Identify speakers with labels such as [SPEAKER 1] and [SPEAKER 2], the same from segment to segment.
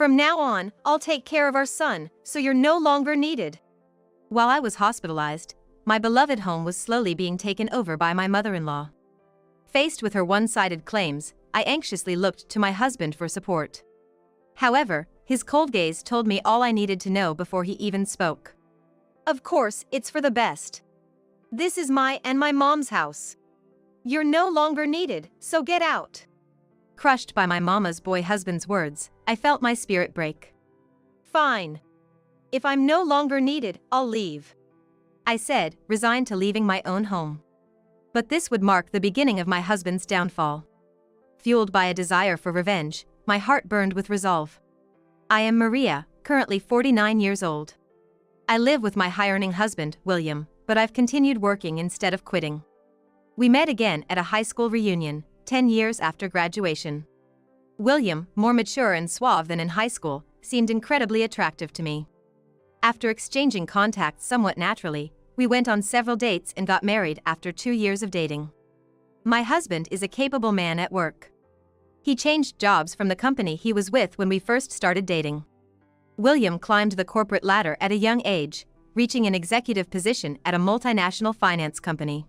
[SPEAKER 1] From now on, I'll take care of our son, so you're no longer needed. While I was hospitalized, my beloved home was slowly being taken over by my mother-in-law. Faced with her one-sided claims, I anxiously looked to my husband for support. However, his cold gaze told me all I needed to know before he even spoke. Of course, it's for the best. This is my and my mom's house. You're no longer needed, so get out. Crushed by my mama's boy husband's words, I felt my spirit break. Fine. If I'm no longer needed, I'll leave, I said, resigned to leaving my own home. But this would mark the beginning of my husband's downfall. Fueled by a desire for revenge, my heart burned with resolve. I am Maria, currently 49 years old. I live with my high-earning husband, William, but I've continued working instead of quitting. We met again at a high school reunion, 10 years after graduation. William, more mature and suave than in high school, seemed incredibly attractive to me. After exchanging contacts somewhat naturally, we went on several dates and got married after 2 years of dating. My husband is a capable man at work. He changed jobs from the company he was with when we first started dating. William climbed the corporate ladder at a young age, reaching an executive position at a multinational finance company.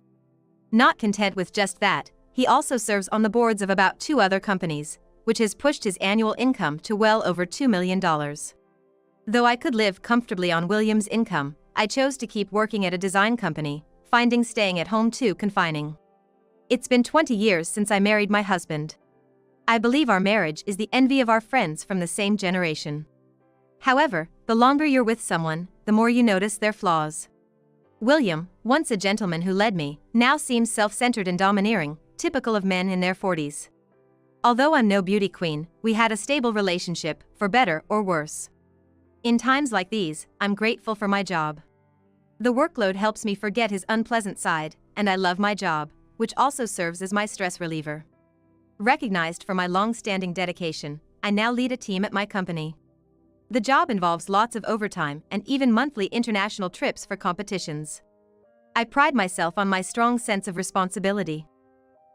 [SPEAKER 1] Not content with just that, he also serves on the boards of about 2 other companies, which has pushed his annual income to well over $2 million. Though I could live comfortably on William's income, I chose to keep working at a design company, finding staying at home too confining. It's been 20 years since I married my husband. I believe our marriage is the envy of our friends from the same generation. However, the longer you're with someone, the more you notice their flaws. William, once a gentleman who led me, now seems self-centered and domineering, typical of men in their 40s. Although I'm no beauty queen, we had a stable relationship, for better or worse. In times like these, I'm grateful for my job. The workload helps me forget his unpleasant side, and I love my job, which also serves as my stress reliever. Recognized for my long-standing dedication, I now lead a team at my company. The job involves lots of overtime and even monthly international trips for competitions. I pride myself on my strong sense of responsibility.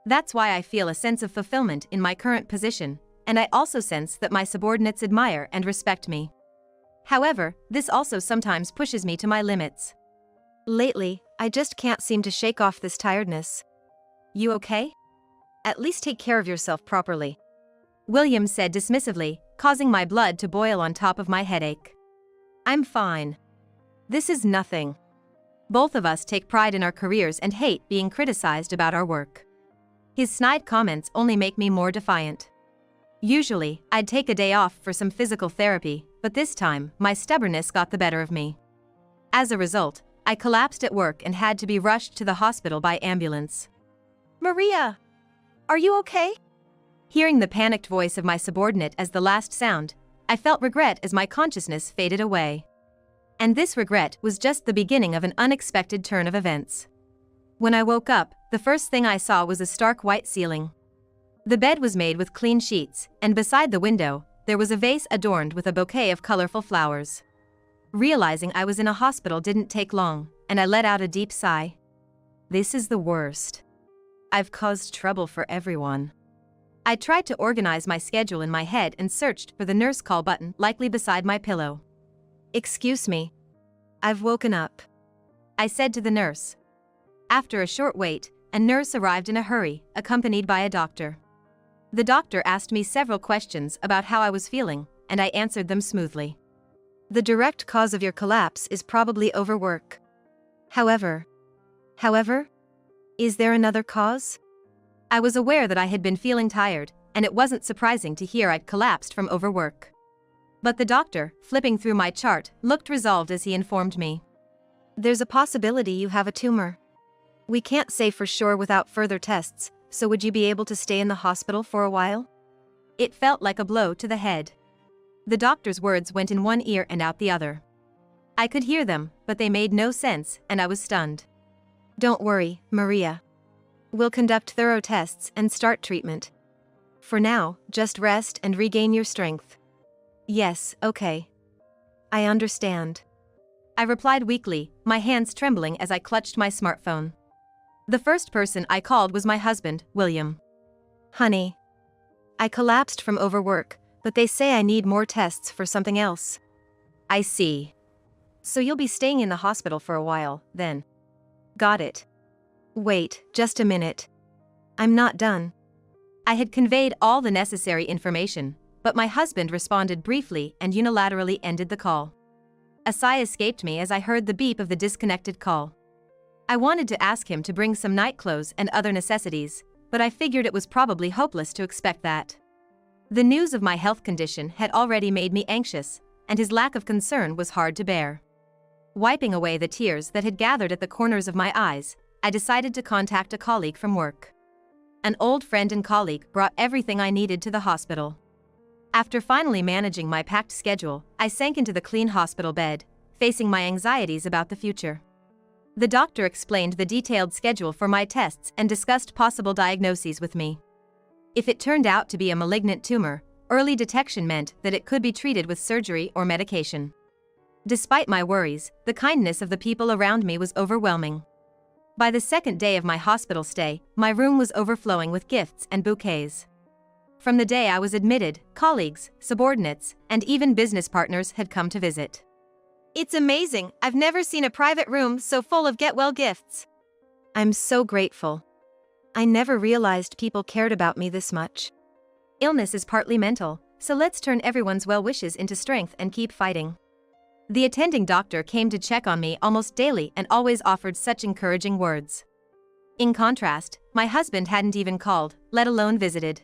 [SPEAKER 1] That's why I feel a sense of fulfillment in my current position, and I also sense that my subordinates admire and respect me. However, this also sometimes pushes me to my limits. Lately, I just can't seem to shake off this tiredness. You okay? At least take care of yourself properly, William said dismissively, causing my blood to boil on top of my headache. I'm fine. This is nothing. Both of us take pride in our careers and hate being criticized about our work. His snide comments only make me more defiant. Usually, I'd take a day off for some physical therapy, but this time, my stubbornness got the better of me. As a result, I collapsed at work and had to be rushed to the hospital by ambulance. Maria! Are you okay? Hearing the panicked voice of my subordinate as the last sound, I felt regret as my consciousness faded away. And this regret was just the beginning of an unexpected turn of events. When I woke up, the first thing I saw was a stark white ceiling. The bed was made with clean sheets, and beside the window, there was a vase adorned with a bouquet of colorful flowers. Realizing I was in a hospital didn't take long, and I let out a deep sigh. This is the worst. I've caused trouble for everyone. I tried to organize my schedule in my head and searched for the nurse call button likely beside my pillow. Excuse me. I've woken up, I said to the nurse. After a short wait, a nurse arrived in a hurry, accompanied by a doctor. The doctor asked me several questions about how I was feeling, and I answered them smoothly. The direct cause of your collapse is probably overwork. However, is there another cause? I was aware that I had been feeling tired, and it wasn't surprising to hear I'd collapsed from overwork. But the doctor, flipping through my chart, looked resolved as he informed me. There's a possibility you have a tumor. We can't say for sure without further tests, so would you be able to stay in the hospital for a while? It felt like a blow to the head. The doctor's words went in one ear and out the other. I could hear them, but they made no sense, and I was stunned. Don't worry, Maria. We'll conduct thorough tests and start treatment. For now, just rest and regain your strength. Yes, okay. I understand. I replied weakly, my hands trembling as I clutched my smartphone. The first person I called was my husband, William. Honey. I collapsed from overwork, but they say I need more tests for something else. I see. So you'll be staying in the hospital for a while, then. Got it. Wait, just a minute. I'm not done. I had conveyed all the necessary information, but my husband responded briefly and unilaterally ended the call. A sigh escaped me as I heard the beep of the disconnected call. I wanted to ask him to bring some night clothes and other necessities, but I figured it was probably hopeless to expect that. The news of my health condition had already made me anxious, and his lack of concern was hard to bear. Wiping away the tears that had gathered at the corners of my eyes, I decided to contact a colleague from work. An old friend and colleague brought everything I needed to the hospital. After finally managing my packed schedule, I sank into the clean hospital bed, facing my anxieties about the future. The doctor explained the detailed schedule for my tests and discussed possible diagnoses with me. If it turned out to be a malignant tumor, early detection meant that it could be treated with surgery or medication. Despite my worries, the kindness of the people around me was overwhelming. By the second day of my hospital stay, my room was overflowing with gifts and bouquets. From the day I was admitted, colleagues, subordinates, and even business partners had come to visit. It's amazing, I've never seen a private room so full of get-well gifts. I'm so grateful. I never realized people cared about me this much. Illness is partly mental, so let's turn everyone's well wishes into strength and keep fighting. The attending doctor came to check on me almost daily and always offered such encouraging words. In contrast, my husband hadn't even called, let alone visited.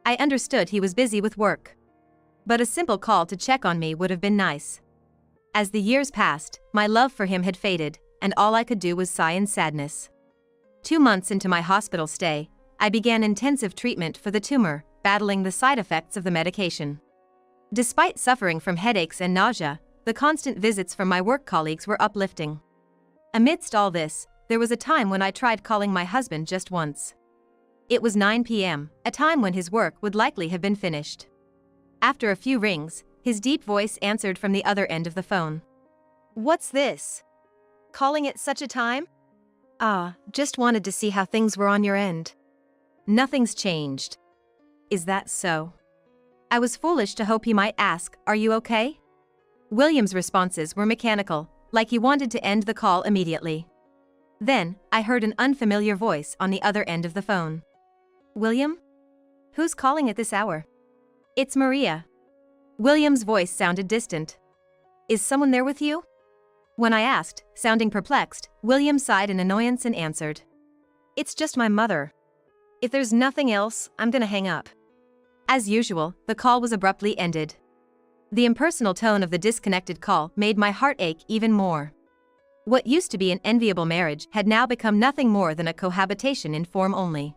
[SPEAKER 1] I understood he was busy with work. But a simple call to check on me would have been nice. As the years passed, my love for him had faded, and all I could do was sigh in sadness. 2 months into my hospital stay, I began intensive treatment for the tumor, battling the side effects of the medication. Despite suffering from headaches and nausea, the constant visits from my work colleagues were uplifting. Amidst all this, there was a time when I tried calling my husband just once. It was 9 p.m., a time when his work would likely have been finished. After a few rings, his deep voice answered from the other end of the phone. What's this? Calling at such a time? Just wanted to see how things were on your end. Nothing's changed. Is that so? I was foolish to hope he might ask, are you okay? William's responses were mechanical, like he wanted to end the call immediately. Then, I heard an unfamiliar voice on the other end of the phone. William? Who's calling at this hour? It's Maria. William's voice sounded distant. Is someone there with you? When I asked, sounding perplexed, William sighed in annoyance and answered. It's just my mother. If there's nothing else, I'm gonna hang up. As usual, the call was abruptly ended. The impersonal tone of the disconnected call made my heart ache even more. What used to be an enviable marriage had now become nothing more than a cohabitation in form only.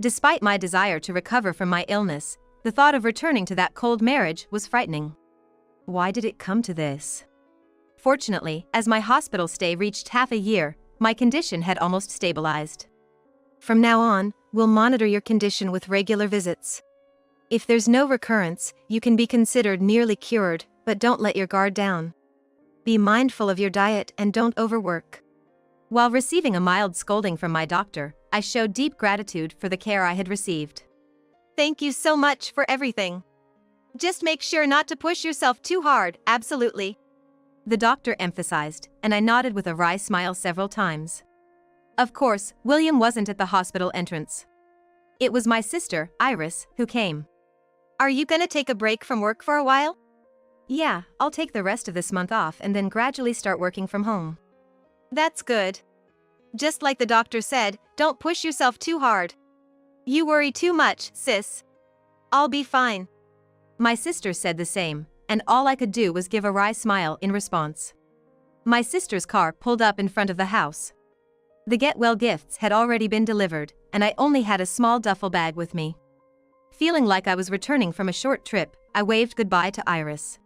[SPEAKER 1] Despite my desire to recover from my illness, the thought of returning to that cold marriage was frightening. Why did it come to this? Fortunately, as my hospital stay reached half a year, my condition had almost stabilized. From now on, we'll monitor your condition with regular visits. If there's no recurrence, you can be considered nearly cured, but don't let your guard down. Be mindful of your diet and don't overwork. While receiving a mild scolding from my doctor, I showed deep gratitude for the care I had received. Thank you so much for everything. Just make sure not to push yourself too hard, absolutely. The doctor emphasized, and I nodded with a wry smile several times. Of course, William wasn't at the hospital entrance. It was my sister, Iris, who came. Are you gonna take a break from work for a while? Yeah, I'll take the rest of this month off and then gradually start working from home. That's good. Just like the doctor said, don't push yourself too hard. You worry too much, sis. I'll be fine. My sister said the same, and all I could do was give a wry smile in response. My sister's car pulled up in front of the house. The get-well gifts had already been delivered, and I only had a small duffel bag with me. Feeling like I was returning from a short trip, I waved goodbye to Iris.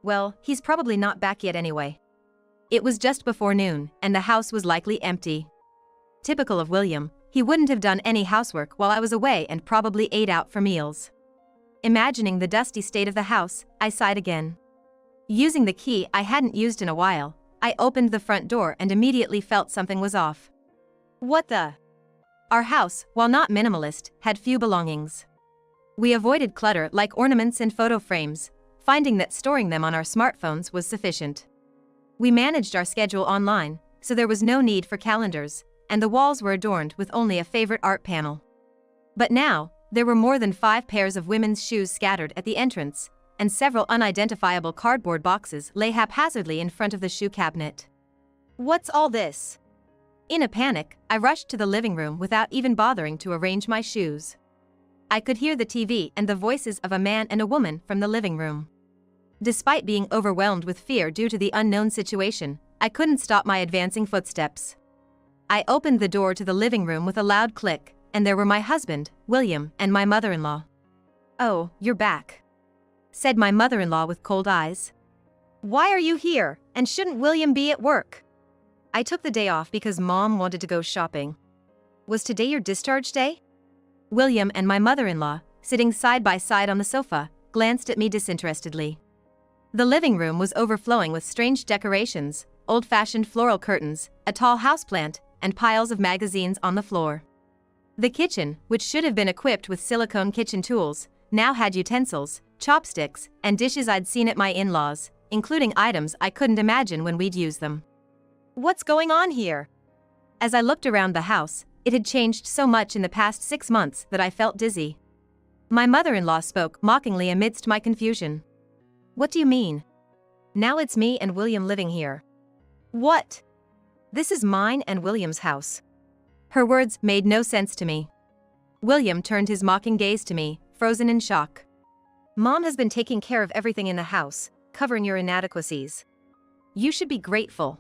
[SPEAKER 1] Well, he's probably not back yet anyway. It was just before noon, and the house was likely empty. Typical of William, he wouldn't have done any housework while I was away and probably ate out for meals. Imagining the dusty state of the house, I sighed again. Using the key I hadn't used in a while, I opened the front door and immediately felt something was off. What the? Our house, while not minimalist, had few belongings. We avoided clutter like ornaments and photo frames, finding that storing them on our smartphones was sufficient. We managed our schedule online, so there was no need for calendars, and the walls were adorned with only a favorite art panel. But now, there were more than 5 pairs of women's shoes scattered at the entrance, and several unidentifiable cardboard boxes lay haphazardly in front of the shoe cabinet. What's all this? In a panic, I rushed to the living room without even bothering to arrange my shoes. I could hear the TV and the voices of a man and a woman from the living room. Despite being overwhelmed with fear due to the unknown situation, I couldn't stop my advancing footsteps. I opened the door to the living room with a loud click, and there were my husband, William, and my mother-in-law. "Oh, you're back," said my mother-in-law with cold eyes. "Why are you here, and shouldn't William be at work?" "I took the day off because Mom wanted to go shopping." "Was today your discharge day?" William and my mother-in-law, sitting side by side on the sofa, glanced at me disinterestedly. The living room was overflowing with strange decorations, old-fashioned floral curtains, a tall houseplant, and piles of magazines on the floor. The kitchen, which should have been equipped with silicone kitchen tools, now had utensils, chopsticks, and dishes I'd seen at my in-laws, including items I couldn't imagine when we'd use them. "What's going on here?" As I looked around the house, it had changed so much in the past 6 months that I felt dizzy. My mother-in-law spoke mockingly amidst my confusion. "What do you mean? Now it's me and William living here." "What? This is mine and William's house." Her words made no sense to me. William turned his mocking gaze to me, frozen in shock. "Mom has been taking care of everything in the house, covering your inadequacies. You should be grateful."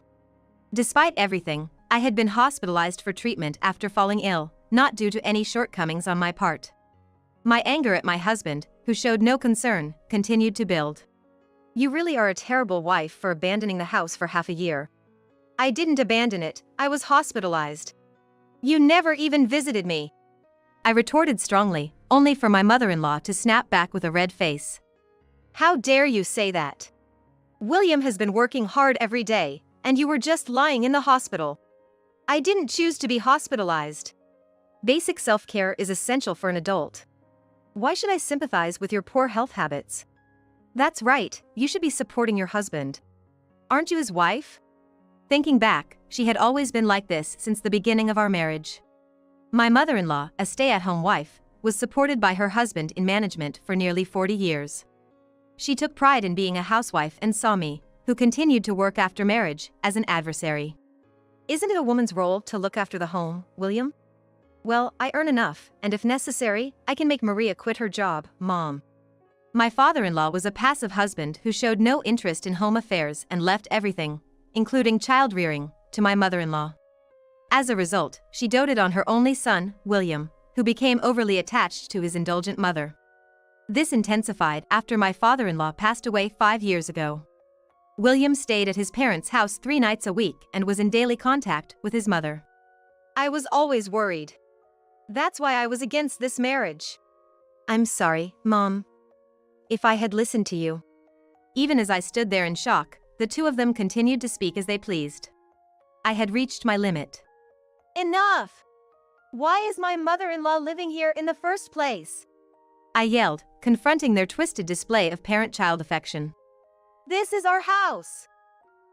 [SPEAKER 1] Despite everything, I had been hospitalized for treatment after falling ill, not due to any shortcomings on my part. My anger at my husband, who showed no concern, continued to build. "You really are a terrible wife for abandoning the house for half a year." "I didn't abandon it, I was hospitalized. You never even visited me," I retorted strongly, only for my mother-in-law to snap back with a red face. "How dare you say that? William has been working hard every day, and you were just lying in the hospital. I didn't choose to be hospitalized. Basic self-care is essential for an adult. Why should I sympathize with your poor health habits? That's right, you should be supporting your husband. Aren't you his wife?" Thinking back, she had always been like this since the beginning of our marriage. My mother-in-law, a stay-at-home wife, was supported by her husband in management for nearly 40 years. She took pride in being a housewife and saw me, who continued to work after marriage, as an adversary. "Isn't it a woman's role to look after the home, William?" "Well, I earn enough, and if necessary, I can make Maria quit her job, Mom." My father-in-law was a passive husband who showed no interest in home affairs and left everything, including child-rearing, to my mother-in-law. As a result, she doted on her only son, William, who became overly attached to his indulgent mother. This intensified after my father-in-law passed away 5 years ago. William stayed at his parents' house 3 nights a week and was in daily contact with his mother. "I was always worried. That's why I was against this marriage." "I'm sorry, Mom. If I had listened to you." Even as I stood there in shock, the two of them continued to speak as they pleased. I had reached my limit. "Enough! Why is my mother-in-law living here in the first place?" I yelled, confronting their twisted display of parent-child affection. "This is our house.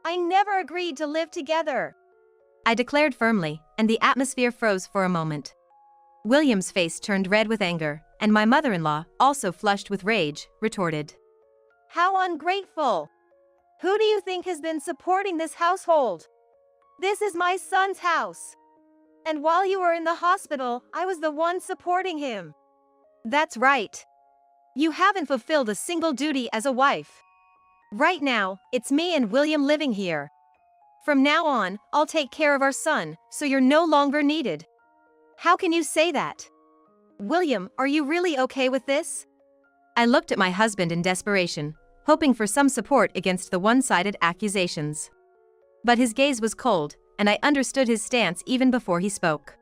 [SPEAKER 1] I never agreed to live together," I declared firmly, and the atmosphere froze for a moment. William's face turned red with anger, and my mother-in-law, also flushed with rage, retorted. "How ungrateful! Who do you think has been supporting this household? This is my son's house. And while you were in the hospital, I was the one supporting him." "That's right. You haven't fulfilled a single duty as a wife. Right now, it's me and William living here. From now on, I'll take care of our son, so you're no longer needed." "How can you say that? William, are you really okay with this?" I looked at my husband in desperation, hoping for some support against the one-sided accusations. But his gaze was cold, and I understood his stance even before he spoke.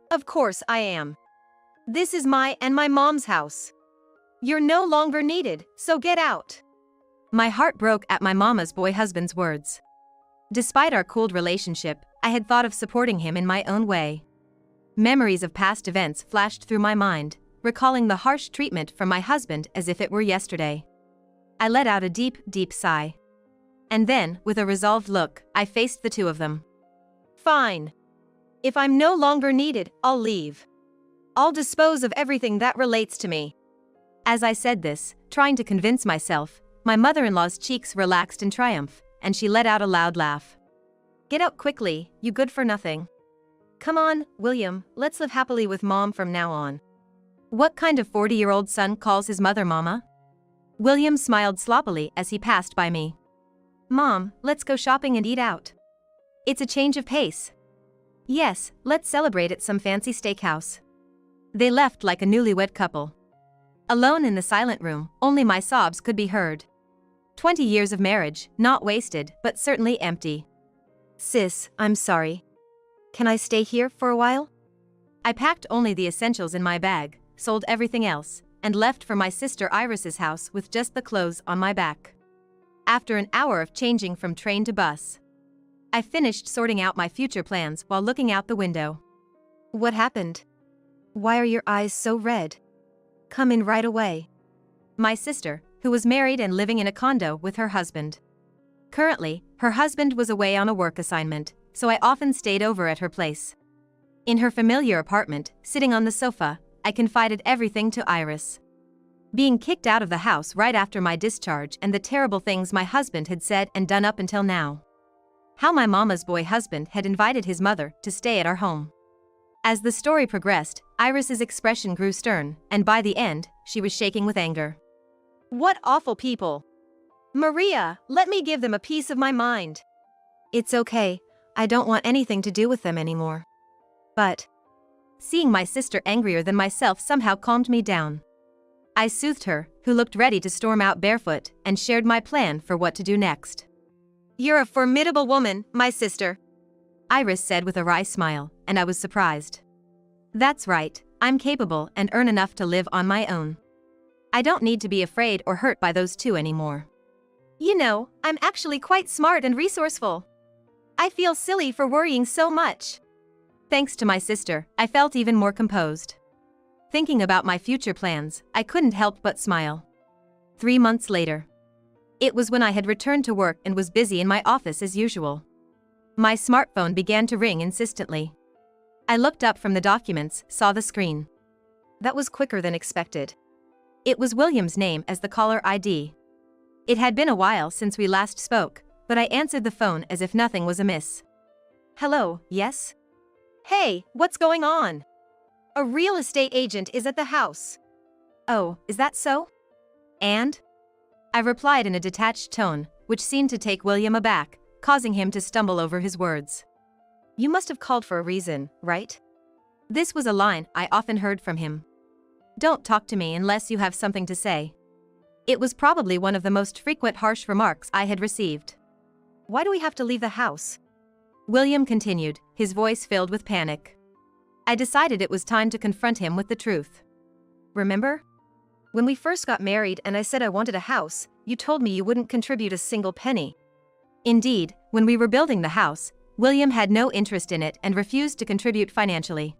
[SPEAKER 1] "Of course I am. This is my and my mom's house. You're no longer needed, so get out." My heart broke at my mama's boy husband's words. Despite our cooled relationship, I had thought of supporting him in my own way. Memories of past events flashed through my mind, recalling the harsh treatment from my husband as if it were yesterday. I let out a deep, deep sigh. And then, with a resolved look, I faced the two of them. Fine. If I'm no longer needed, I'll leave. I'll dispose of everything that relates to me. As I said this, trying to convince myself, my mother-in-law's cheeks relaxed in triumph, and she let out a loud laugh. Get out quickly, you good-for-nothing. Come on, William, let's live happily with Mom from now on. What kind of 40-year-old son calls his mother Mama? William smiled sloppily as he passed by me. Mom, let's go shopping and eat out. It's a change of pace. Yes, let's celebrate at some fancy steakhouse. They left like a newlywed couple. Alone in the silent room, only my sobs could be heard. 20 years of marriage, not wasted, but certainly empty. Sis, I'm sorry. Can I stay here for a while? I packed only the essentials in my bag, sold everything else, and left for my sister Iris's house with just the clothes on my back. After an hour of changing from train to bus, I finished sorting out my future plans while looking out the window. What happened? Why are your eyes so red? Come in right away. My sister, who was married and living in a condo with her husband. Currently, her husband was away on a work assignment, so I often stayed over at her place. In her familiar apartment, sitting on the sofa, I confided everything to Iris. Being kicked out of the house right after my discharge and the terrible things my husband had said and done up until now. How my mama's boy husband had invited his mother to stay at our home. As the story progressed, Iris's expression grew stern, and by the end, she was shaking with anger. What awful people! Maria, let me give them a piece of my mind. It's okay, I don't want anything to do with them anymore. But seeing my sister angrier than myself somehow calmed me down. I soothed her, who looked ready to storm out barefoot, and shared my plan for what to do next. You're a formidable woman, my sister, Iris said with a wry smile, and I was surprised. That's right, I'm capable and earn enough to live on my own. I don't need to be afraid or hurt by those two anymore. You know, I'm actually quite smart and resourceful. I feel silly for worrying so much. Thanks to my sister, I felt even more composed. Thinking about my future plans, I couldn't help but smile. 3 months later. It was when I had returned to work and was busy in my office as usual. My smartphone began to ring insistently. I looked up from the documents, saw the screen. That was quicker than expected. It was William's name as the caller ID. It had been a while since we last spoke, but I answered the phone as if nothing was amiss. Hello, yes? Hey, what's going on? A real estate agent is at the house. Oh, is that so? And? I replied in a detached tone, which seemed to take William aback, causing him to stumble over his words. You must have called for a reason, right? This was a line I often heard from him. Don't talk to me unless you have something to say. It was probably one of the most frequent harsh remarks I had received. Why do we have to leave the house? William continued, his voice filled with panic. I decided it was time to confront him with the truth. Remember? When we first got married and I said I wanted a house, you told me you wouldn't contribute a single penny. Indeed, when we were building the house, William had no interest in it and refused to contribute financially.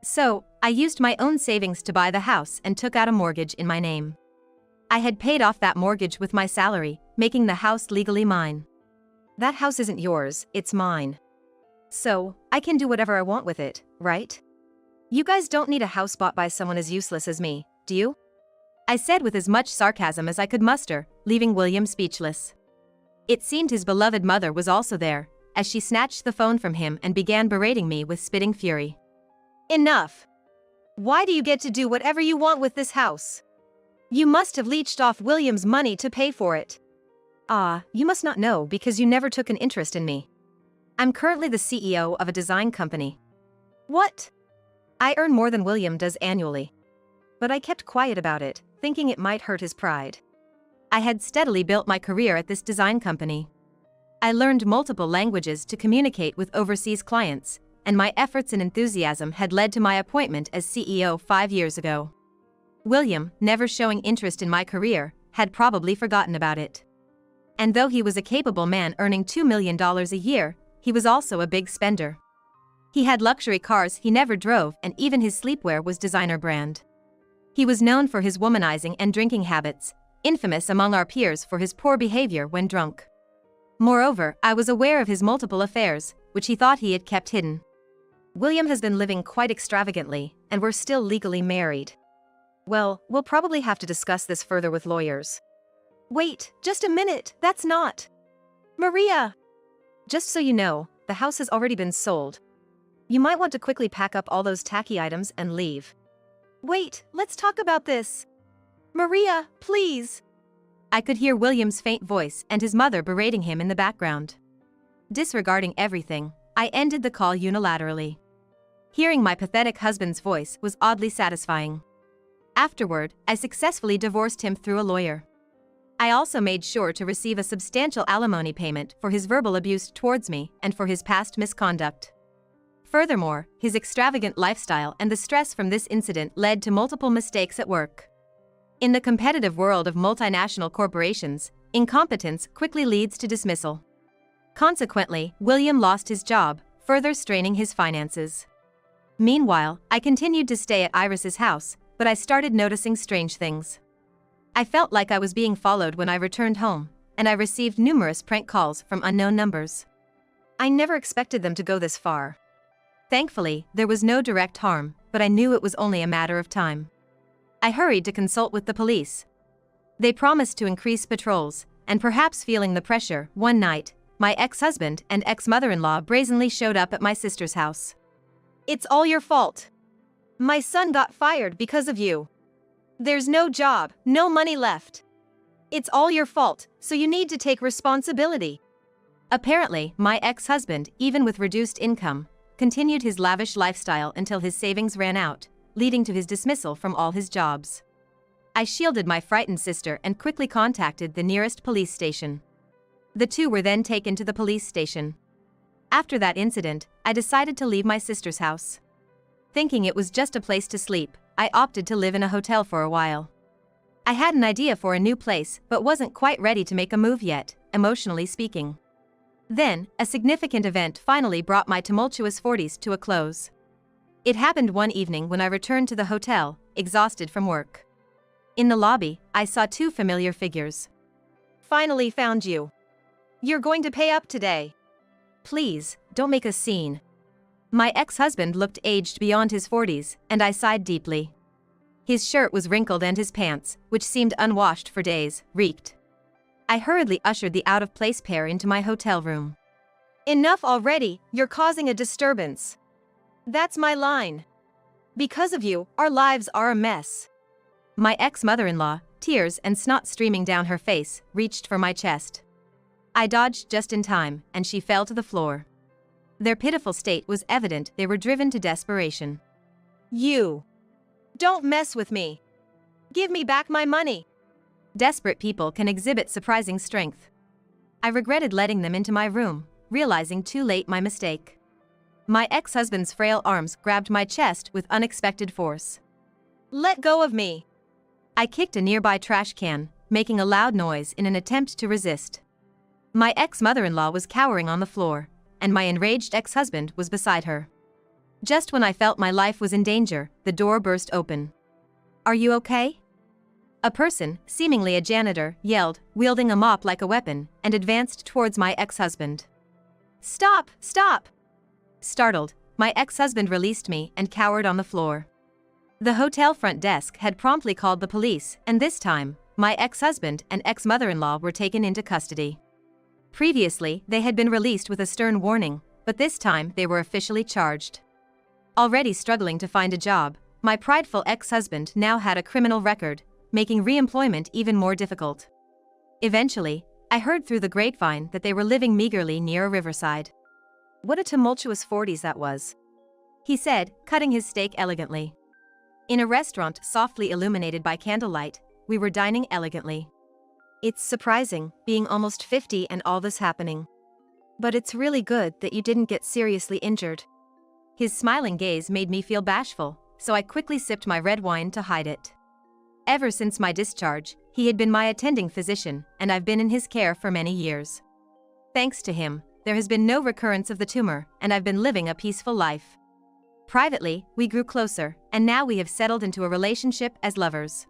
[SPEAKER 1] So, I used my own savings to buy the house and took out a mortgage in my name. I had paid off that mortgage with my salary, making the house legally mine. That house isn't yours, it's mine. So, I can do whatever I want with it, right? You guys don't need a house bought by someone as useless as me, do you? I said with as much sarcasm as I could muster, leaving William speechless. It seemed his beloved mother was also there, as she snatched the phone from him and began berating me with spitting fury. Enough! Why do you get to do whatever you want with this house? You must have leached off William's money to pay for it. Ah, you must not know because you never took an interest in me. I'm currently the CEO of a design company. What? I earn more than William does annually. But I kept quiet about it, thinking it might hurt his pride. I had steadily built my career at this design company. I learned multiple languages to communicate with overseas clients, and my efforts and enthusiasm had led to my appointment as CEO 5 years ago. William, never showing interest in my career, had probably forgotten about it. And though he was a capable man earning $2 million a year, he was also a big spender. He had luxury cars he never drove and even his sleepwear was designer brand. He was known for his womanizing and drinking habits, infamous among our peers for his poor behavior when drunk. Moreover, I was aware of his multiple affairs, which he thought he had kept hidden. William has been living quite extravagantly, and we're still legally married. Well, we'll probably have to discuss this further with lawyers. Wait, just a minute, that's not. Maria! Just so you know, the house has already been sold. You might want to quickly pack up all those tacky items and leave. Wait, let's talk about this. Maria, please. I could hear William's faint voice and his mother berating him in the background. Disregarding everything, I ended the call unilaterally. Hearing my pathetic husband's voice was oddly satisfying. Afterward, I successfully divorced him through a lawyer. I also made sure to receive a substantial alimony payment for his verbal abuse towards me and for his past misconduct. Furthermore, his extravagant lifestyle and the stress from this incident led to multiple mistakes at work. In the competitive world of multinational corporations, incompetence quickly leads to dismissal. Consequently, William lost his job, further straining his finances. Meanwhile, I continued to stay at Iris's house, but I started noticing strange things. I felt like I was being followed when I returned home, and I received numerous prank calls from unknown numbers. I never expected them to go this far. Thankfully, there was no direct harm, but I knew it was only a matter of time. I hurried to consult with the police. They promised to increase patrols, and perhaps feeling the pressure, one night, my ex-husband and ex-mother-in-law brazenly showed up at my sister's house. It's all your fault. My son got fired because of you. There's no job, no money left. It's all your fault, so you need to take responsibility. Apparently, my ex-husband, even with reduced income, continued his lavish lifestyle until his savings ran out, leading to his dismissal from all his jobs. I shielded my frightened sister and quickly contacted the nearest police station. The two were then taken to the police station. After that incident, I decided to leave my sister's house. Thinking it was just a place to sleep, I opted to live in a hotel for a while. I had an idea for a new place but wasn't quite ready to make a move yet, emotionally speaking. Then, a significant event finally brought my tumultuous 40s to a close. It happened one evening when I returned to the hotel, exhausted from work. In the lobby, I saw two familiar figures. Finally found you. You're going to pay up today. Please, don't make a scene. My ex-husband looked aged beyond his 40s, and I sighed deeply. His shirt was wrinkled and his pants, which seemed unwashed for days, reeked. I hurriedly ushered the out-of-place pair into my hotel room. Enough already, you're causing a disturbance. That's my line. Because of you, our lives are a mess. My ex-mother-in-law, tears and snot streaming down her face, reached for my chest. I dodged just in time, and she fell to the floor. Their pitiful state was evident. They were driven to desperation. You! Don't mess with me! Give me back my money! Desperate people can exhibit surprising strength. I regretted letting them into my room, realizing too late my mistake. My ex-husband's frail arms grabbed my chest with unexpected force. Let go of me! I kicked a nearby trash can, making a loud noise in an attempt to resist. My ex-mother-in-law was cowering on the floor, and my enraged ex-husband was beside her. Just when I felt my life was in danger, the door burst open. Are you okay? A person, seemingly a janitor, yelled, wielding a mop like a weapon, and advanced towards my ex-husband. Stop! Stop! Startled, my ex-husband released me and cowered on the floor. The hotel front desk had promptly called the police, and this time, my ex-husband and ex-mother-in-law were taken into custody. Previously, they had been released with a stern warning, but this time they were officially charged. Already struggling to find a job, my prideful ex-husband now had a criminal record, making re-employment even more difficult. Eventually, I heard through the grapevine that they were living meagerly near a riverside. What a tumultuous 40s that was, he said, cutting his steak elegantly. In a restaurant softly illuminated by candlelight, we were dining elegantly. It's surprising, being almost 50 and all this happening. But it's really good that you didn't get seriously injured. His smiling gaze made me feel bashful, so I quickly sipped my red wine to hide it. Ever since my discharge, he had been my attending physician, and I've been in his care for many years. Thanks to him, there has been no recurrence of the tumor, and I've been living a peaceful life. Privately, we grew closer, and now we have settled into a relationship as lovers.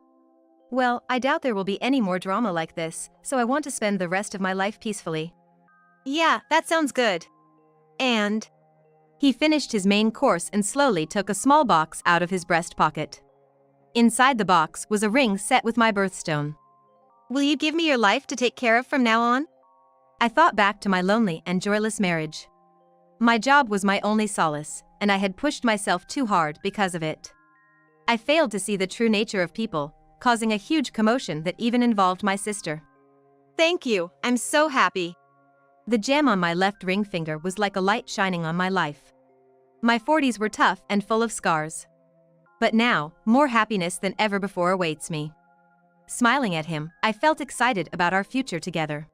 [SPEAKER 1] Well, I doubt there will be any more drama like this, so I want to spend the rest of my life peacefully. Yeah, that sounds good. And he finished his main course and slowly took a small box out of his breast pocket. Inside the box was a ring set with my birthstone. Will you give me your life to take care of from now on? I thought back to my lonely and joyless marriage. My job was my only solace, and I had pushed myself too hard because of it. I failed to see the true nature of people, causing a huge commotion that even involved my sister. Thank you, I'm so happy. The gem on my left ring finger was like a light shining on my life. My 40s were tough and full of scars. But now, more happiness than ever before awaits me. Smiling at him, I felt excited about our future together.